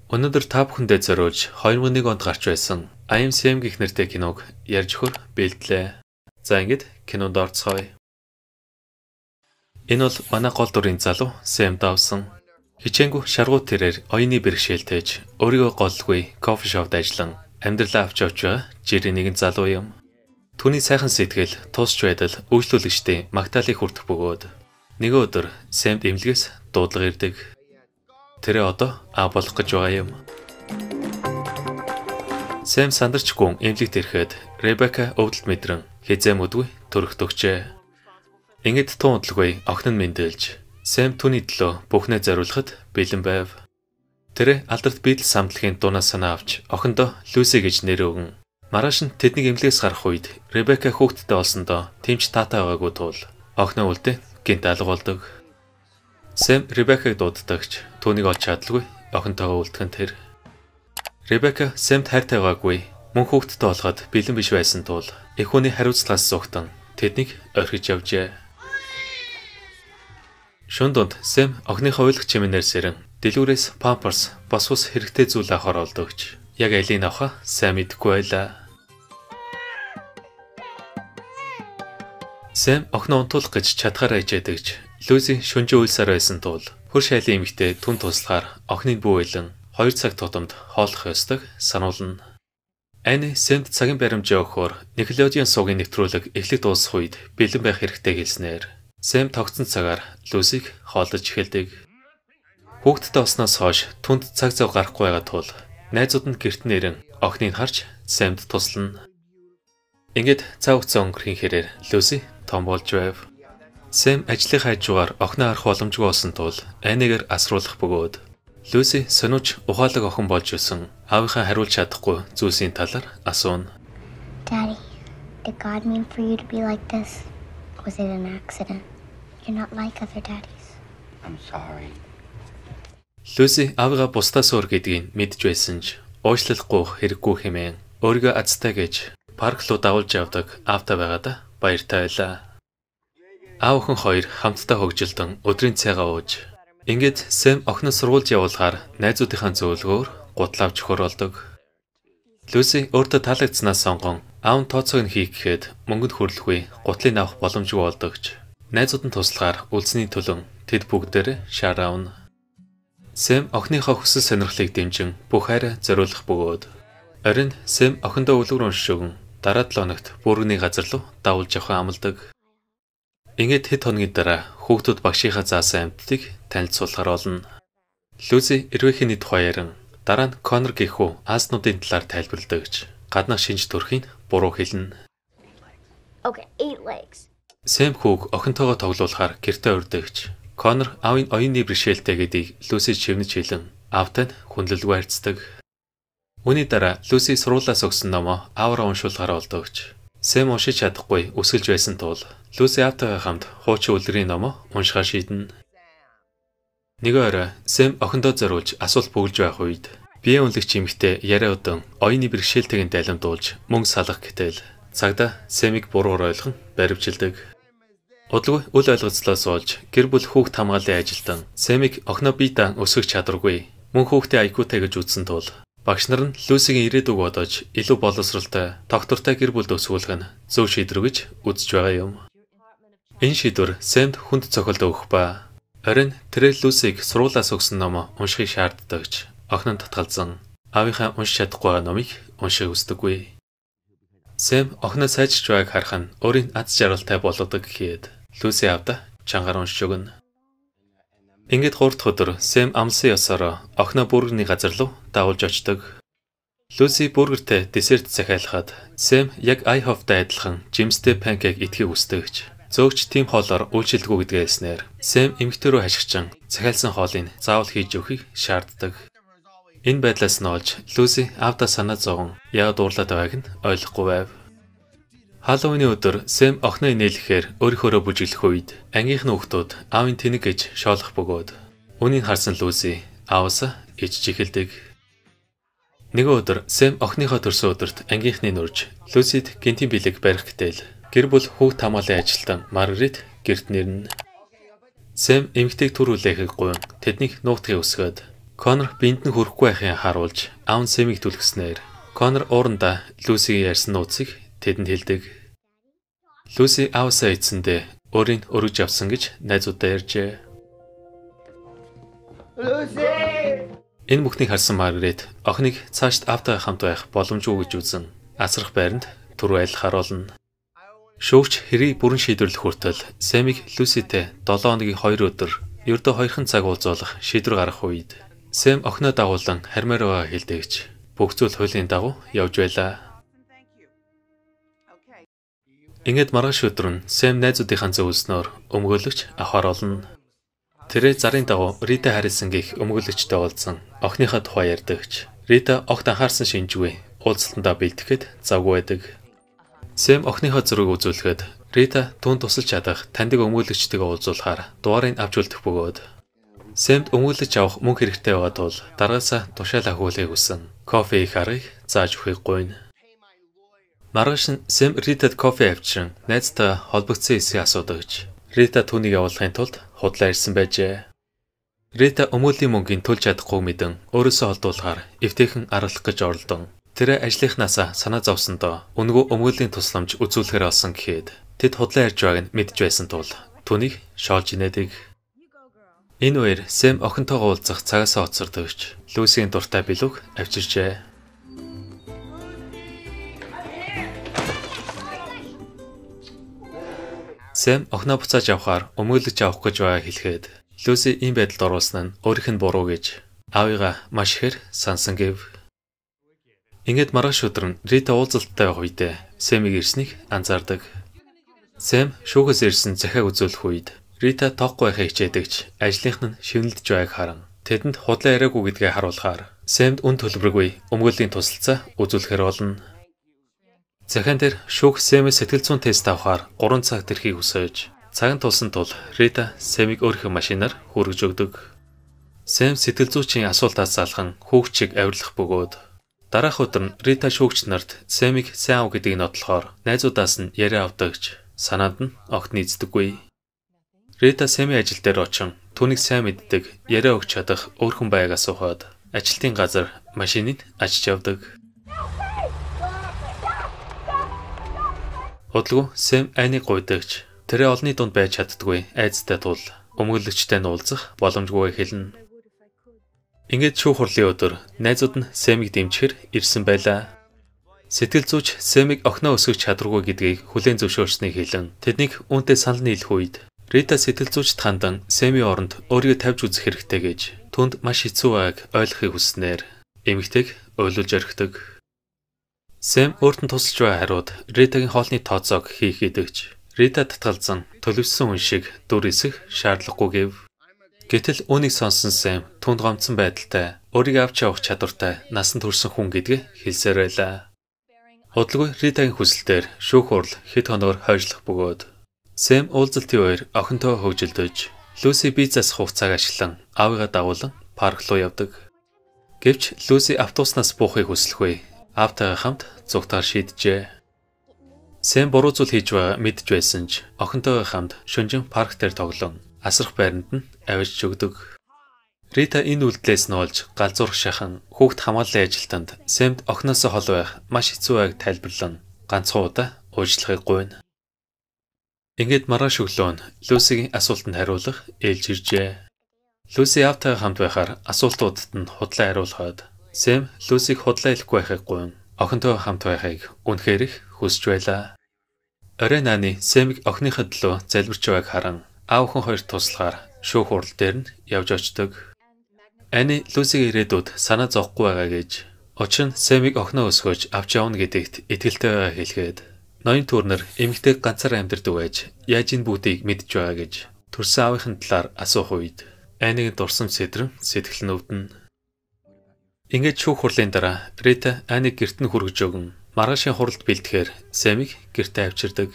Өнөөдөр та бүхэндээ зориулж 2001 онд гарч байсан I Am Sam гэх нэртэй киног ярьж өгөх бэлдлээ. За ингэж кинонд орцгоё. Энэ бол манай гол дүрийн залуу Sam Dawson. Хичээнгүй шаргуу тэрээр оюуны бэрхшээлтэйж өөрийгөө голгүй кофе шопд ажиллан амьдралаа авч явж байгаа жирийн нэгэн залуу юм. Түүний сайхан сэтгэл тусч байдал үйлчлүүлэгчдийн магтаалыг хүртэх бөгөөд нэгэн өдөр Самд эмнэлгээс дуудлага ирдэг. Тэр одоо болох гэж байгаа юм. Sam сандарч гүн эмнэлэгт ирэхэд Ребека өвдөлт мэдрэн хизээ мөдгүй төрөхт өгчээ. Ингээд тун удалгүй охин нь мэндэлж Sam түүний төлөө бүхнээ зориулахад бэлэн байв. Тэр алдарт Beatles самтлагийн дуунаас санаа авч охиндоо Lucy гэж нэр өгөн. Маргааш нь тэдний эмнэлгээс гарах үед Ребека хүүхэдтэй олсондоо тэмч таатай байгаагүй тул охиноо үлдээ гинт алга болдог. Sam Ребекаг дууддагч түүнийг олж чадалгүй охинтойгоо үлдхэн тэр. Ребека Самд хайртай байгаагүй мөн хүүхэдтэй олоход бэлэн биш байсан тул эх хүний хариуцлагаас зугтан тэднийг орхиж явжээ. Шөнө дунд Sam охиныхоо уйлах чимээнээр сэрэн дэлгүүрээс памперс бос ус хэрэгтэй зүйл авахар олдогч. Яг алийг авахаа сайн мэдэхгүй байлаа. Sam охиноо унтуулах гэж чадхаараа ичээдэгч. Lucy шөнжин уйлсаар байсан тул хөр шайлын эмэгтэй түн туслахаар охиныг бүүэлэн 2 цаг тутамд хооллох ёстойг сануулна. Анни Самд цагийн баримжаа өгөхөөр Nickelodeon суугийн нэвтрүүлэг эхлэх дуусах үед бэлэн байх хэрэгтэй хэлснээр Sam тогтсон цагаар Lucy-г хооллож эхэлдэг. Хүүхдтэй осноос хойш түнд цаг зав гарахгүй байгаа тул найзууд нь гэрт нэрэн охиныг харж Самд туслана. Ингээд цаг хугацаа өнгөрхийн хэрээр Lucy том болж байв. Sam ажлын хажуугаар охиноо харах боломжгүй болсон тул Аннигээр асруулах бөгөөд Lucy сониуч ухаалаг охин болж өсөн аавынхаа хариулж чадахгүй зүйлсийн талаар асууна. Daddy, did God mean for you to be like this? Was it an accident? You're not like other daddies. I'm sorry. Lucy аавыгаа бусдаас өөр гэдгийг мэдж байсан ч уучлахгүй хэрэггүй хэмээн өөрийгөө азтай гэж парк руу дагуулж явдаг аавтай байгаадаа баяртай байлаа. Аав охин хоёр хамтдаа хөгжилдөн өдрийн цайгаа ууж ингээд Sam охиноо сургуульд явуулахаар найзуудынхаа зөвлөгөөр гутал авч өгөхөр болдог. Lucy өөртөө таалагдсанаас сонгон аав нь тооцоог нь хийх гэхэд мөнгөнд хүрлэхгүй гутлыг авах боломжгүй болдогч. Найзууд нь туслахаар үлдсэний төлөн тэд бүгдээрээ шаар авна. Sam охиныхоо хүсэл сонирхлыг дэмжин бүх хайраа зориулах бөгөөд оройн Sam охиндоо үлгэр уншиж өгөн дараа 7 хоногт бүргэний газар руу давуулж явахаа амладаг. Ингээд хэд хоногийн дараа хүүхдүүд багшийнхаа заасан амьтдыг танилцуулахар болно. Lucy эрвээхний тухай ярин дараа нь Connor гэх хүү ааснуудын талаар тайлбарлагдагч гаднах шинж төрхийн буруу хэлнэ. Okay, 8 legs. Sam хүүг охинтойгоо тоглуулахаар гэртээ урдагч. Connor аавын оюуны бэрхшээлтэй гэдгийг Lucy чивнэж хэлэн аавтай хүнлэлгүй харьцдаг. Үүний дараа Lucy сургуулиас өгсөн номоо аавраа уншуулахаар болдогч. Sam уншиж чадахгүй өсгөлж байсан тул Lucy аавтайгаа хамт хуучин үлгэрийн номоо уншихаар шийднэ. Нэг орой Sam охиндоо зориулж асуулт бүгэлж байх үед биеэ үнэлэгч эмэгтэй яриа өдөн оюуны бэрхшээлтэйг дайламдуулж мөнгө салах гэтэл цагдаа Sam-ыг буруугаар ойлгон баривчилдаг. Удалгүй үл ойлгоцлоос олж гэр бүл хүүхд хамгааллын ажилтан Sam-ыг охиноо бие даан өсгөх чадваргүй мөн хүүхдээ IQ-тай гэж үзсэн тул багш нар нь Lucy-гийн ирээдүг бодож илүү боловсралтай, доктортой гэр бүлд өсгүүлэх нь зөв шийдвэр гэж үзэж байгаа юм. Энэ шийдвэр Samд хүнд цохилт өгөх ба оройн тэр Lucy-г сургуулиас өгсөн номоо уншихыг шаарддагч. Охин нь татгалзан аавынхаа уншиж чадахгүй байгаа номыг унших хүсдэггүй. Sam охиноо сайжирч байгааг харах нь өөрийн аз жаргалтай болгодог гэхэд Lucy аавда чангаар уншиж өгнө. Ингээд 3 дахь өдөр Sam амлсан ёсоор охиноо бүргэний газар руу дагуулж очдог. Lucy бүргэртэй десерт захиалахад Sam яг IHOP-тай адилхан жимстэй панкейк идэхийг хүсдэгч. Зөөгч тийм хоолоор үйлчилдэггүй гэдгээ хэлснээр Sam эмэгтэй рүү хашгичсан захиалсан хоолыг заавал хийж өгөхийг шаарддаг. Энэ байдлаас нь олж Lucy аавда санаа зовон яагаад уурлаад байгааг нь ойлгохгүй байв. Халлоуины өдөр Sam охиноо инээлэхээр өөрийнхөө бүжиглэх үед ангийнх нь хүүхдүүд аавын тэнэг гэж шоолох бөгөөд үүнийг харсан Lucy аавсаа ичж эхэлдэг. Нэг өдөр Sam охиныхоо төрсөн өдөрт ангийнхны нурж Lucy-д гинтийн бэлэг барих гэтэл гэр бүл хүүхд хамгааллын ажилтан Margaret гэрт нэрнэ. Sam эмэгтэйг түр үлээхийг гуйн тэднийг нуугдахыг өсгөөд Конор биед нь хүрэхгүй байхын харуулж аав нь Сэмийг түлхснээр Конор уурандаа Люсигийн ярьсан нууцыг тэдэнд хэлдэг. Люси аавсаа эцэндээ өөрийг өргөж авсан гэж найзуудаа ярьжээ. Энэ бүхнийг харсан Маргарет охиныг цаашд аавтайгаа хамт байх боломжгүй гэж үзэн асрах байранд түрүү айл харуулна. Шүүгч хэрийг бүрэн шийдвэрлэх хүртэл Сэмийг Люситэй 7 хоногийн 2 өдөр ердөө 2хан цаг уулзуулах шийдвэр гаргах үед Сэм охиноо дагуулan хармаар байгаа хэлдэгч бүх зүйл хуулийн дагуу явж байлаа. Ингээд маргааш өдөр нь Сэм найзуудынхаа зөвлснөөр өмгөөлөгч авахар олно. Тэрээр зарын дагуу Рита Харрисон гэх өмгөөлөгчтэй уулзсан охиныхаа тухай ярьдагч. Рита огт анхаарсан шинжгүй уулзалтандаа бэлтгэхэд завгүй байдаг. Сэм охиныхоо зургийг үзүүлэхэд Рита түүнд тусалж чадах таньдаг өмгөөлөгчтэйгээ уулзуулахаар дугаарыг авч үлдэх бөгөөд Сэмд өмгөөлөж авах мөнгө хэрэгтэй байгаа тул даргаасаа тушаал ахиулахыг хүсэн. Кофе их аргыг зааж өгөхийг гуйна. Маргааш нь Сэм Ритад кофе авчиран найзтай холбогдсон эсэхийг асуудагч. Рита түүнийг явуулахын тулд худлаа ирсэн байжээ. Рита өмгөөлийн мөнгийг төлж чадахгүй мэдэн өөрөөсөө холдуулахаар эвтэйхэн аргалах гэж оролдон. Тэр ажлынхнаасаа санаа зовсондоо өнгөө өмгөөлийн тусламж үзүүлэхээр олсон гэхэд тэд худлаа ярьж байгааг нь мэдж байсан тул түүнийг шоолж инээдэг. Энэ үеэр Сэм охинтойгоо уулзах цагаасаа хоцордогч Люсигийн дуртай билүүг авчирчээ. Сэм охиноо буцааж авахаар өмгөөлөж авах гэж байгааг хэлэхэд Люси ийм байдалд оруулсан нь өөрийнх нь буруу гэж аавыгаа маш ихээр сансан гэв. Ингээд маргааш өдөр нь Рита уулзалттай байх үедээ Сэмийг ирснийг анзаардаг. Сэм шүүхээс ирсэн захиаг үзүүлэх үед Рита тоохгүй байхыг хичээдэгч ажлынх нь шивнэлдэж байгааг харан тэдэнд худлаа яриаггүй гэдгээ харуулахаар Сэмд үн төлбөргүй өмгөөлийн тусалцаа үзүүлэхээр болно. Захиан дээр шүүх Сэмээс сэтгэл зүйн тест авахаар 3 цаг тэрхийг өсөж цаг нь тулсан тул Рита Сэмийг өөрийнхөө машинаар хүргэж өгдөг. Сэм сэтгэл зүйчийн асуултаас залхан хүүхчийг авирлах бөгөөд дараах өдөр нь Рита шүүгч нарт Сэмийг сайн ав гэдгийг нотлохоор найзуудаас нь яриа авдагч санаанд нь огт нийцдэггүй. Рита Сэмийн ажил дээр очин түүнийг сайн мэддэг яриа өгч чадах өөр хүн байгааг асуухад ажилтны газар машиныг ажиж явдаг. Удалгүй Сэм айныг гуйдагч тэрэ олны дунд байж чаддгүй айцтай тул өмгөөлөгчтэй нь уулзах боломжгүй хэлнэ. Ингээд шүүх хурлын өдөр найзууд нь Сэмийг дэмжихээр ирсэн байлаа. Сэтгэл зүйч Сэмийг охиноо өсгөх чадваргүй гэдгийг хүлээн зөвшөөрснийг хэлэн тэднийг үүнтэй санал нийлэх үед Рита сэтгэл зүйчд хандан Сэмийн оронд өөрийгөө тавьж үзэх хэрэгтэй гэж түнд маш хэцүү байгааг ойлгохыг хүснээр эмэгтэйг уйлуулж орхидог. Сэм өөрт нь тусалж байгаа хариуд Ритагийн хоолны тооцоог хийх гэдэгч Рита татгалзан төлөвсөн хүн шиг дүр эсэх шаардлагагүй гэв. Гэтэл үүнийг сонсон Сэм түнд гомдсон байдалтай өөрийгөө авч явах чадвартай насанд хүрсэн хүн гэдгийг хэлсээр байлаа. Удалгүй Ритагийн хүсэлтээр шүүх хурал хэд хоноор хойшлох бөгөөд Сэм уулзалтын үеэр охинтойгоо хөгжилдөж Люси бие засах хугацааг ашиглан аавыгаа дагуулan парк руу явдаг. Гэвч Люси автобуснаас буухыг хүсэлгүй аавтайгаа хамт зугтаар шийджээ. Сэм буруу зүйл хийж байгаа мэдж байсан ч охинтойгоо хамт шөнжин парк дээр тоглон асрах байранд нь авчиж өгдөг. Рита энэ үйлдэлээс нь олж галзуурах шахан хүүхд хамгааллын ажилтанд Сэмд охиноосоо хол байх маш хэцүү байгааг тайлбарлан ганцхан удаа уучлахыг гуйна. Ингээд маргааш өглөө нь Люсигийн асуултанд хариулах ээлж иржээ. Люси аавтайгаа хамт байхаар асуултуудад нь худлаа хариулахад Сэм Люсиг худлаа хэлэхгүй байхыг гуйн охинтойгоо хамт байхыг үнэхээр их хүсэж байлаа. Орой нааны Сэмийг охиныхоо төлөө залбирч байгааг харан аав охин хоёр туслахаар шүүх хурал дээр нь явж очдог. Ани Люсигийн ирээдүйд санаа зовхгүй байгаа гэж учир нь Сэмийг охиноо өсгөж авч явна гэдэгт итгэлтэй байгаа хэлгээд ноён төрнөр эмэгтэй ганцаар амьдардаг байж яаж энэ бүгдийг мэдж байгаа гэж төрсөн аавынхын талаар асуух үед Анийг дурсамж сэтрэн сэтгэл нь өвдөн. Ингээд шүүх хурлын дараа Рита Анийг гэрт нь хүргэж өгөн маргаашийн хуралд бэлтгэхээр Сэмийг гэртээ авчирдаг.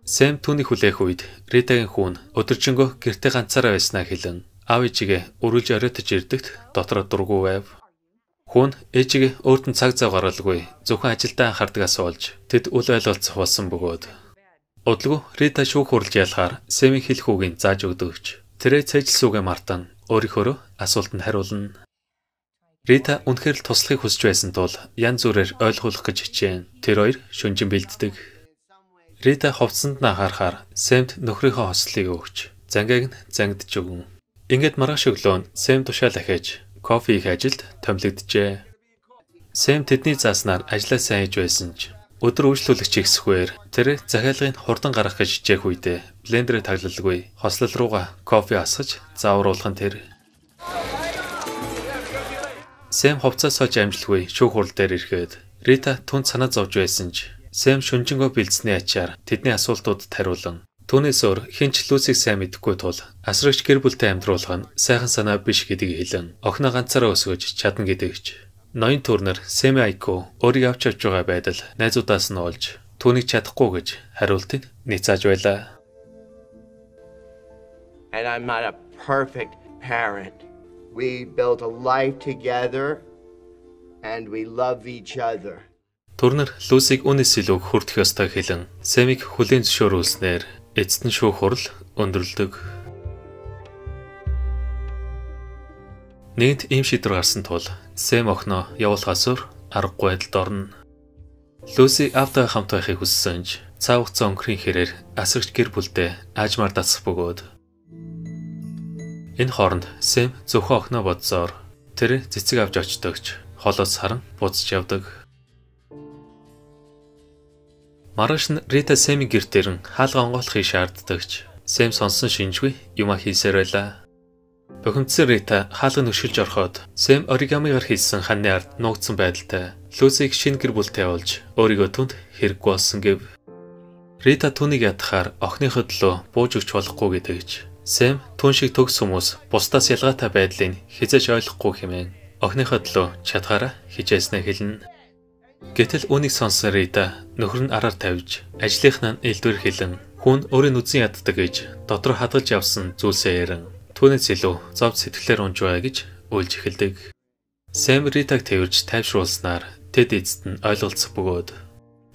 Сэм түүнийг хүлээх үед Ритагийн хүүн өдөржингөө гэртээ ганцаараа байснаа хэлэн аав ээжигээ өрүүлж оройтож ирдэгт дотроо дургүй байв. Хүн ээжигээ өөрт нь цаг зав гаргалгүй зөвхөн ажилдаа анхаардагаас олж тэд үл ойлголцох болсон бөгөөд удалгүй Рита шүүх хурлж ялахаар Сэмийн хэлэх үгийг зааж өгдөгч тэрээ цэжлсүүгээ мартан өөрийнхөө асуултанд хариулна. Рита үнэхээр л туслахыг хүсэж байсан тул янз бүрээр ойлгуулах гэж хичээн. Тэр хоёр шүнжин бэлддэг. Рита хувцсанд нь анхаарахаар Сэмд нөхрийнхөө хослыг өгч зангааг нь зангидж өгөн. Ингээд маргааш өглөө Сэм тушаал ахиж кофе их ажилд томилогджээ. Сэм тэдний зааснаар ажлаа сайн хийж байсан ч өдөр үйлчлүүлэгч ихсэхвэр тэр захиалгыг хурдан гаргах гэж хичээх үедээ блендерыг таглалгүй хослол руугаа кофе асгаж заавруулах нь тэр. Сэм хувцас сож амжилгүй шүүх хурал дээр ирэхэд Рита түнд санаа зовж байсан ч Сэм шүнжэнгөө бэлдсэний ачаар тэдний асуултуудад хариулан түүнээс өөр хинч Лүсийг сайн мэдэхгүй тул асрагч гэр бүлтэй амьдруулах нь сайхан санаа биш гэдгийг хэлэн охиноо ганцаараа өсгөж чадна гэдэгч. Ноён төрнөр Сэм Айко өөрийг авч явж байгаа байдал найзуудаас нь олж түүнийг чадахгүй гэж хариултыг нийцааж байлаа. And I'm not a perfect parent. We built a life together and we love each other. Төрнөр Лүсийг үнэс илүү хүртэх ёстой хэлэн Сэмийг хүлийн зөвшөөрүүлснээр эцэст нь шүүх хурал өндөрлөдөг. Нэгэнт ийм шийдвэр гарсан тул Сэм охиноо явуулахаас өөр аргагүй байдалд орно. Лүси автаа хамт байхыг хүссэн ч цаав хугацаа өнгөрийн хэрээр асрагч гэр бүлдээ аажмаар дасах бөгөөд. Энэ хооронд Сэм зөвхөн охиноо бодсоор тэр цэцэг авч очдогч холоос харан буцаж явдаг. Маргааш нь Рита Сэмийн гэрт ирэн хаалга онгойлохыг шаарддагч Сэм сонсон шинжгүй юма хийсээр байлаа. Бухимдсан Рита хаалга нөшөлж ороход Сэм оригамигаар хийсэн ханны ард нуугдсан байдалтай Лүсийг шинэ гэр бүлтэй олж өөрийгөө түнд хэрэггүй болсон гэв. Рита түүнийг ятгахаар охиныхоо төлөө бууж өгч болохгүй гэдэгч Сэм түн шиг төгс хүмүүс бусдаас ялгаатай байдлыг хязгаарч ойлгохгүй хэмээн охиныхоо төлөө чадхаараа хичээснэ хэлнэ. Гэтэл үүнийг сонсон Рита нөхөр нь араар тавьж ажлынхаа элдвэр хэлэн хүн өөрийн үзэн яддаг гэж дотроо хадгалж явсан зүйлсээ яран түүнээс илүү зовд сэтгэлээр унж байгаа гэж уйлж эхэлдэг. Сэм Ритаг тэрж тайвшруулснаар тэд эцэст нь ойлголцох бөгөөд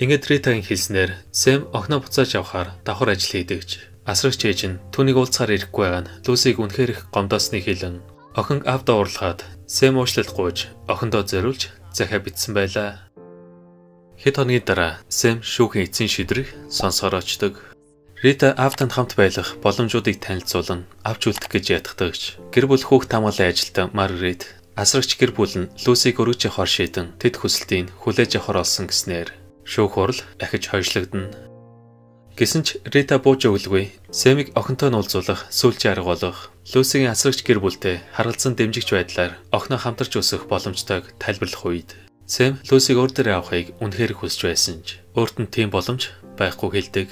ингээд Ритагийн хэлснээр Сэм охиноо буцааж авахаар давхар ажил хийдэгч асрагч ээж нь түүнийг уулзахаар ирэхгүй байгаа нь Лүсийг үнэхээр их гомдоосныг хэлэн охин авдаа уурлахад Сэм уушлал гуйж охиндоо зориулж захиа битсэн байлаа. Хэд хоногийн дараа Сэм шүүхийн эцсийн шийдвэрийг сонсохоор очдог. Рита автанд хамт байх боломжуудыг танилцуулан авч үлдэх гэж ятгадагч гэр бүл хүүхд хамгааллын ажилтан Маргарет асрагч гэр бүл нь Лүсийг өргөж явахаар шийдэн тэд хүсэлтийг хүлээж авахар олсон гэснээр шүүх хурал ахиж хойшлогдно. Гэсэн ч Рита бууж өгөлгүй Сэмийг охинтой нь уулзуулах сүүлчийн арга болох Лүсигийн асрагч гэр бүлтэй харгалзан дэмжигч байдлаар охиноо хамтарч өсөх боломжтойг тайлбарлах үед Сэм Лүсийг өөр дээрээ авахыг үнэхээр хүсэж байсан ч өөрт нь тийм боломж байхгүй хэлдэг.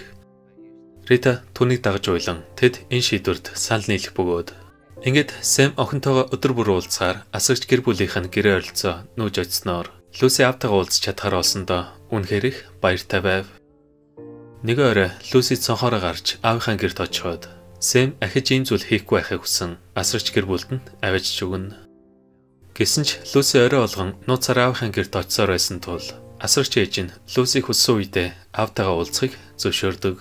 Рита түүнийг дагаж уйлан тэд энэ шийдвэрт санал нийлэх бөгөөд ингээд Сэм охинтойгоо өдөр бүр уулзахаар асрагч гэр бүлийнх нь гэрээ ойролцоо нүүж очсноор Лүси автагаа уулзч чадхаар олсондоо үнэхээр их баяртай байв. Нэг орой Лүси цонхоороо гарч аавынхаа гэрт очиход Сэм ахиж ийм зүйл хийхгүй байхыг хүсэн асрагч гэр бүлд нь аваачж өгнө. Гэсэн ч Лүси орой болгон нууцаар аавынхаа гэрт очисоор байсан тул асрагч ээж нь Лүсийг хүссэн үедээ аавтайгаа уулзахыг зөвшөөрдөг.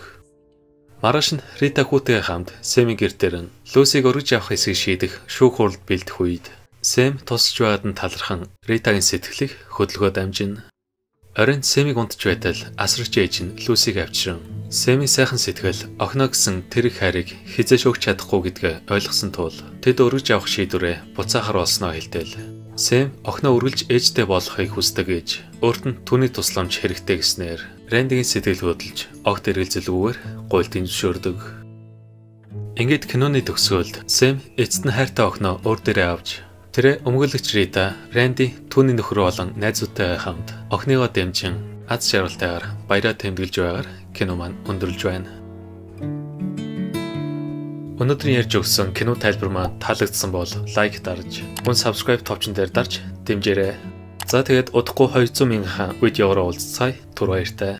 Маргааш нь Рита хүүтэйгээ хамт Сэмийн гэртээр нь Лүсийг өргөж авах хэсгийг шийдэх шүүх хуралд бэлдэх үед Сэм тусч байгаад нь талархан Ритагийн сэтгэлийг хөдөлгөөд амжина. Оройн Сэмийг унтж байтал асрагч ээж нь Лүсийг авчран Сэмийн сайхан сэтгэл охиноо гэсэн тэр их хайрыг хизээш өгч чадахгүй гэдгээ ойлгосон тул тэд өргөж авах шийдвэрээ буцаахаар болсноо хэлтэл Сэм охиноо үргэлж ээжтэй болохыг хүсдэг гэж өөрт нь түүний тусламж хэрэгтэй гэснээр Рандигийн сэтгэл хөдлөж огт эргэлзэлгүйгээр гуйлтын зөвшөөрдөг. Ингээд киноны төгсгөлд Сэм эцэст нь хайртай охиноо өөр дээрээ авч тэр өмгөөлөгч Рита Ранди түүний нөхөр болон найзуудтай хамт охиныгоо дэмжин аз жаргалтайгаар баяраа тэмдэглэж байгаар кино маань өндөрлж байна. Өнөөдрийн ярьж өгсөн кино тайлбар маань таалагдсан бол лайк дарж, мөн subscribe товчон дээр дарж дэмжээрэй. За тэгээд удахгүй 200 мянган видеогоор уулзцай түр баяртай.